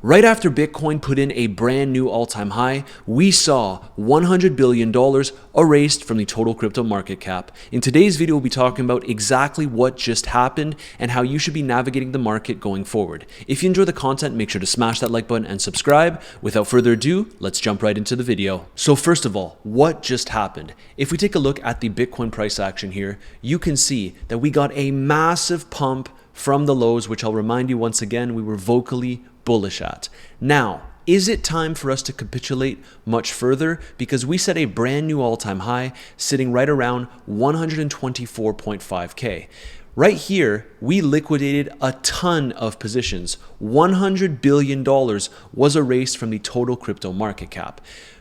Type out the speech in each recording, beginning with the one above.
Right after Bitcoin put in a brand new all-time high, we saw $100 billion erased from the total crypto market cap. In today's video, we'll be talking about exactly what just happened and how you should be navigating the market going forward. If you enjoy the content, make sure to smash that like button and subscribe. Without further ado, let's jump right into the video. So first of all, what just happened? If we take a look at the Bitcoin price action here, you can see that we got a massive pump from the lows, which I'll remind you once again, we were vocally bullish at. Now, is it time for us to capitulate much further? Because we set a brand new all-time high sitting right around 124.5K. Right here, we liquidated a ton of positions. $100 billion was erased from the total crypto market cap.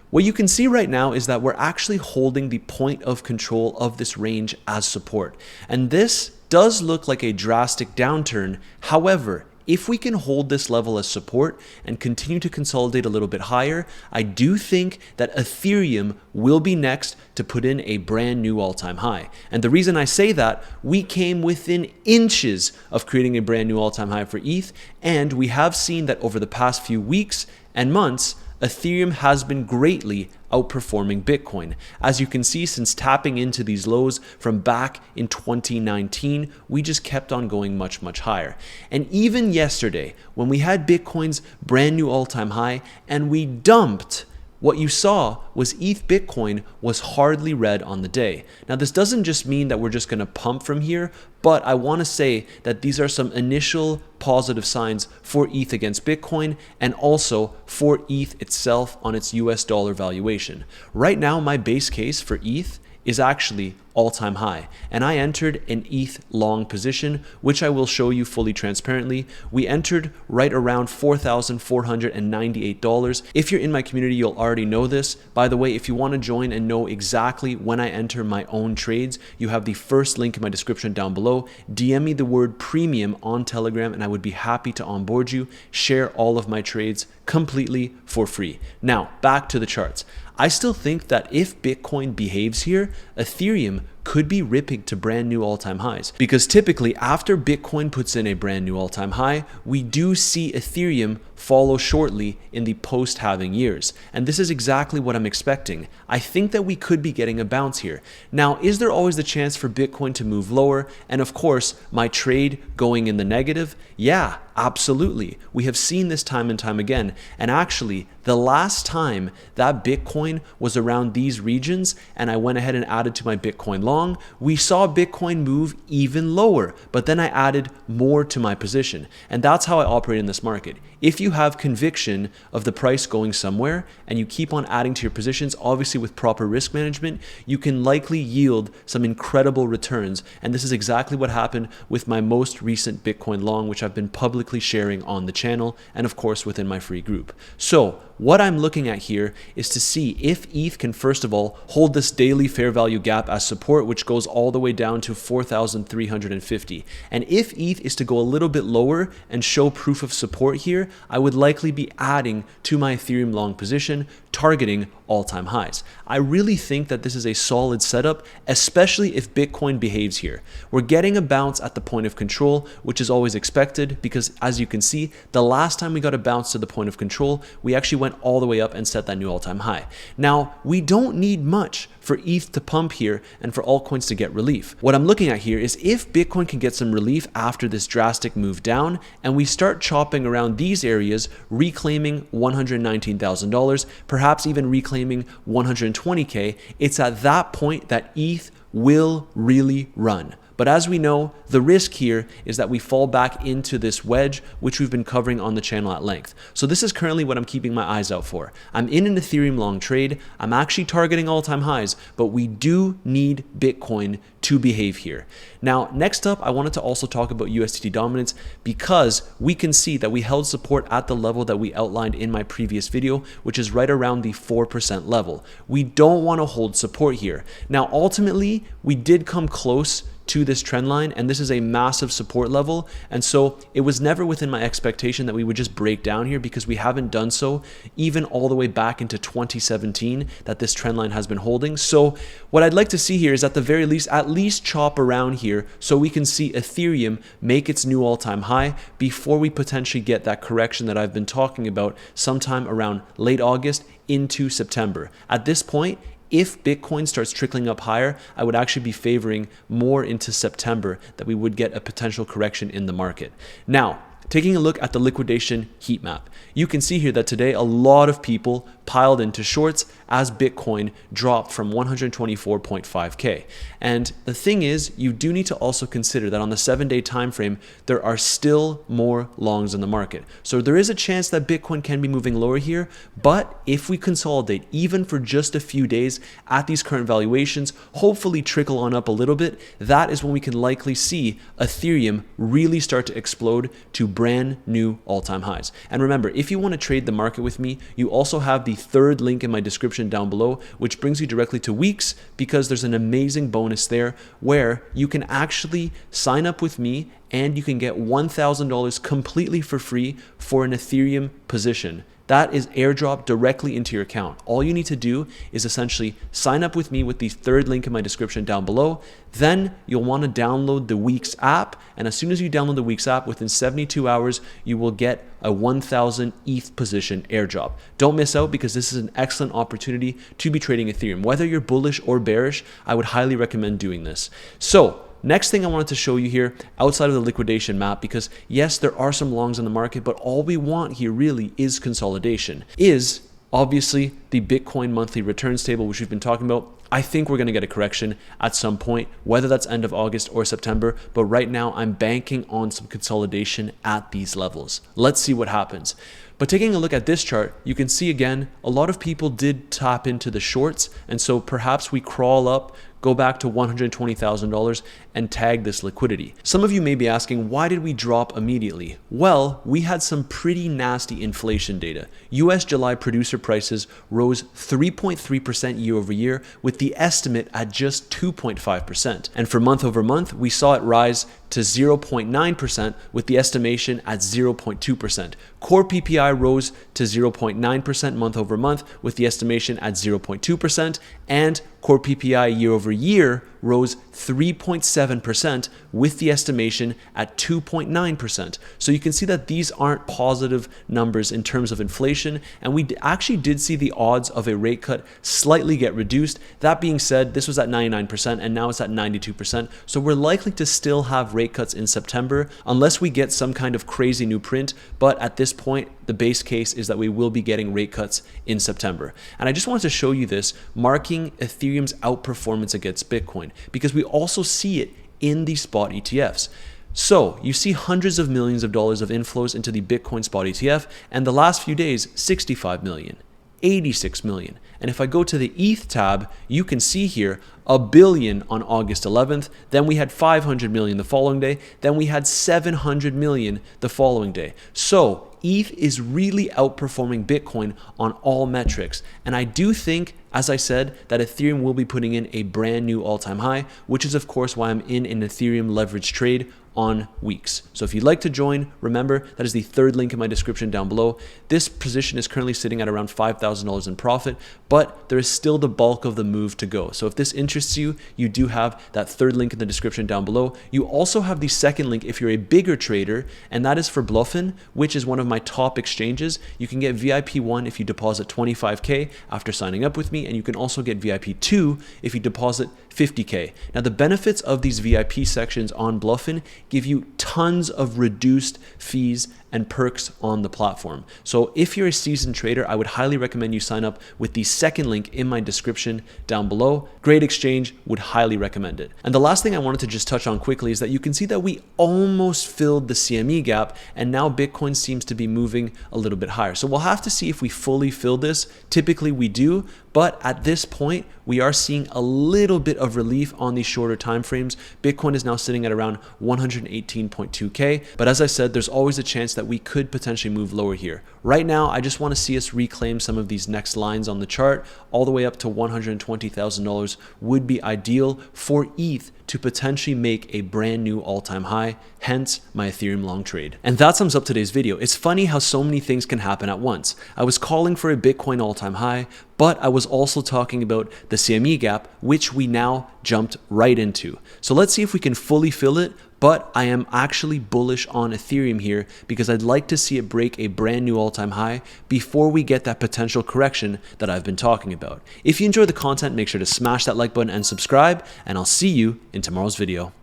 What you can see right now is that we're actually holding the point of control of this range as support. And this does look like a drastic downturn. However, if we can hold this level as support and continue to consolidate a little bit higher, I do think that Ethereum will be next to put in a brand new all-time high. And the reason I say that, we came within inches of creating a brand new all-time high for ETH, and we have seen that over the past few weeks and months, Ethereum has been greatly outperforming Bitcoin. As you can see, since tapping into these lows from back in 2019, we just kept on going much, much higher. And even yesterday, when we had Bitcoin's brand new all-time high and we dumped, what you saw was ETH Bitcoin was hardly red on the day. Now, this doesn't just mean that we're just going to pump from here, but I want to say that these are some initial positive signs for ETH against Bitcoin and also for ETH itself on its US dollar valuation. Right now, my base case for ETH is actually all-time high, and I entered an ETH long position, which I will show you fully transparently. We entered right around $4,498. If you're in my community, you'll already know this. By the way, if you want to join and know exactly when I enter my own trades, you have the first link in my description down below. DM me the word premium on Telegram and I would be happy to onboard you, share all of my trades completely for free. Now, back to the charts. I still think that if Bitcoin behaves here, Ethereum could be ripping to brand new all-time highs, because typically after Bitcoin puts in a brand new all-time high, we do see Ethereum follow shortly in the post-halving years. And this is exactly what I'm expecting. I think that we could be getting a bounce here. Now, is there always the chance for Bitcoin to move lower? And of course, my trade going in the negative? Yeah, absolutely. We have seen this time and time again. And actually, the last time that Bitcoin was around these regions and I went ahead and added to my Bitcoin long, we saw Bitcoin move even lower, but then I added more to my position. And that's how I operate in this market. If you have conviction of the price going somewhere and you keep on adding to your positions, obviously with proper risk management, you can likely yield some incredible returns. And this is exactly what happened with my most recent Bitcoin long, which I've been publicly sharing on the channel and of course within my free group. So what I'm looking at here is to see if ETH can first of all hold this daily fair value gap as support, which goes all the way down to 4,350. And if ETH is to go a little bit lower and show proof of support here, I would likely be adding to my Ethereum long position, targeting all-time highs. I really think that this is a solid setup, especially if Bitcoin behaves here. We're getting a bounce at the point of control, which is always expected because as you can see, the last time we got a bounce to the point of control, we actually went all the way up and set that new all-time high. Now, we don't need much for ETH to pump here and for altcoins to get relief. What I'm looking at here is if Bitcoin can get some relief after this drastic move down and we start chopping around these areas, reclaiming $119,000, perhaps even reclaiming 120K, it's at that point that ETH will really run. But as we know, the risk here is that we fall back into this wedge, which we've been covering on the channel at length. So this is currently what I'm keeping my eyes out for. I'm in an Ethereum long trade. I'm actually targeting all-time highs, but we do need Bitcoin to behave here. Now, next up, I wanted to also talk about USDT dominance because we can see that we held support at the level that we outlined in my previous video, which is right around the 4% level. We don't want to hold support here. Now, ultimately, we did come close to this trend line, and this is a massive support level, and so it was never within my expectation that we would just break down here because we haven't done so even all the way back into 2017 that this trend line has been holding. So what I'd like to see here is at the very least, at least least chop around here so we can see Ethereum make its new all-time high before we potentially get that correction that I've been talking about sometime around late August into September. At this point, if Bitcoin starts trickling up higher, I would actually be favoring more into September that we would get a potential correction in the market. Now, taking a look at the liquidation heat map, you can see here that today a lot of people piled into shorts as Bitcoin dropped from 124.5K. And the thing is, you do need to also consider that on the 7-day time frame, there are still more longs in the market. So there is a chance that Bitcoin can be moving lower here, but if we consolidate even for just a few days at these current valuations, hopefully trickle on up a little bit, that is when we can likely see Ethereum really start to explode to brand new all-time highs. And remember, if you want to trade the market with me, you also have the third link in my description down below, which brings you directly to Weeks, because there's an amazing bonus there where you can actually sign up with me and you can get $1,000 completely for free for an Ethereum position. That is airdropped directly into your account. All you need to do is essentially sign up with me with the third link in my description down below. Then you'll want to download the Weeks app. And as soon as you download the Weeks app, within 72 hours, you will get a 1,000 ETH position airdrop. Don't miss out, because this is an excellent opportunity to be trading Ethereum. Whether you're bullish or bearish, I would highly recommend doing this. So, next thing I wanted to show you here outside of the liquidation map, because yes, there are some longs in the market, but all we want here really is consolidation, is obviously the Bitcoin monthly returns table, which we've been talking about. I think we're going to get a correction at some point, whether that's end of August or September, but right now I'm banking on some consolidation at these levels. Let's see what happens. But taking a look at this chart, you can see again, a lot of people did tap into the shorts, and so perhaps we crawl up, go back to $120,000 and tag this liquidity. Some of you may be asking, why did we drop immediately? Well, we had some pretty nasty inflation data. US July producer prices rose 3.3% year over year, with the estimate at just 2.5%. And for month over month, we saw it rise to 0.9%, with the estimation at 0.2%. Core PPI rose to 0.9% month over month, with the estimation at 0.2%, and core PPI year over year rose 3.7%, with the estimation at 2.9%. So you can see that these aren't positive numbers in terms of inflation, and we actually did see the odds of a rate cut slightly get reduced. That being said, this was at 99% and now it's at 92%. So we're likely to still have rate cuts in September unless we get some kind of crazy new print. But at this point, the base case is that we will be getting rate cuts in September. And I just wanted to show you this, marking Ethereum's outperformance against Bitcoin, because we also see it in the spot ETFs. So you see hundreds of millions of dollars of inflows into the Bitcoin spot ETF, and the last few days, 65 million. 86 million. And if I go to the ETH tab, you can see here $1 billion on August 11th. Then we had 500 million the following day. Then we had 700 million the following day. So ETH is really outperforming Bitcoin on all metrics. And I do think, as I said, that Ethereum will be putting in a brand new all-time high, which is of course why I'm in an Ethereum leverage trade on Weeks. So if you'd like to join, remember that is the third link in my description down below. This position is currently sitting at around $5,000 in profit, but there is still the bulk of the move to go. So if this interests you, you do have that third link in the description down below. You also have the second link if you're a bigger trader, and that is for Bluffin, which is one of my top exchanges. You can get VIP 1 if you deposit 25K after signing up with me, and you can also get VIP 2 if you deposit 50K. Now the benefits of these VIP sections on Bluffin give you tons of reduced fees and perks on the platform. So if you're a seasoned trader, I would highly recommend you sign up with the second link in my description down below. Great exchange, would highly recommend it. And the last thing I wanted to just touch on quickly is that you can see that we almost filled the CME gap, and now Bitcoin seems to be moving a little bit higher. So we'll have to see if we fully fill this. Typically we do, but at this point, we are seeing a little bit of relief on these shorter time frames. Bitcoin is now sitting at around 118.2K. But as I said, there's always a chance that we could potentially move lower here. Right now, I just want to see us reclaim some of these next lines on the chart. All the way up to $120,000 would be ideal for ETH to potentially make a brand new all-time high, hence my Ethereum long trade. And that sums up today's video. It's funny how so many things can happen at once. I was calling for a Bitcoin all-time high, but I was also talking about the CME gap, which we now jumped right into. So let's see if we can fully fill it, but I am actually bullish on Ethereum here because I'd like to see it break a brand new all-time high before we get that potential correction that I've been talking about. If you enjoy the content, make sure to smash that like button and subscribe, and I'll see you in tomorrow's video.